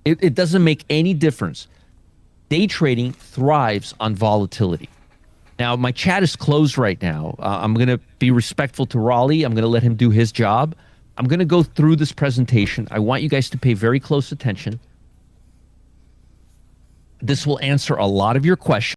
It doesn't make any difference. Day trading thrives on volatility. Now, my chat is closed right now. I'm going to be respectful to Raleigh. I'm going to let him do his job. I'm going to go through this presentation. I want you guys to pay very close attention. This will answer a lot of your questions.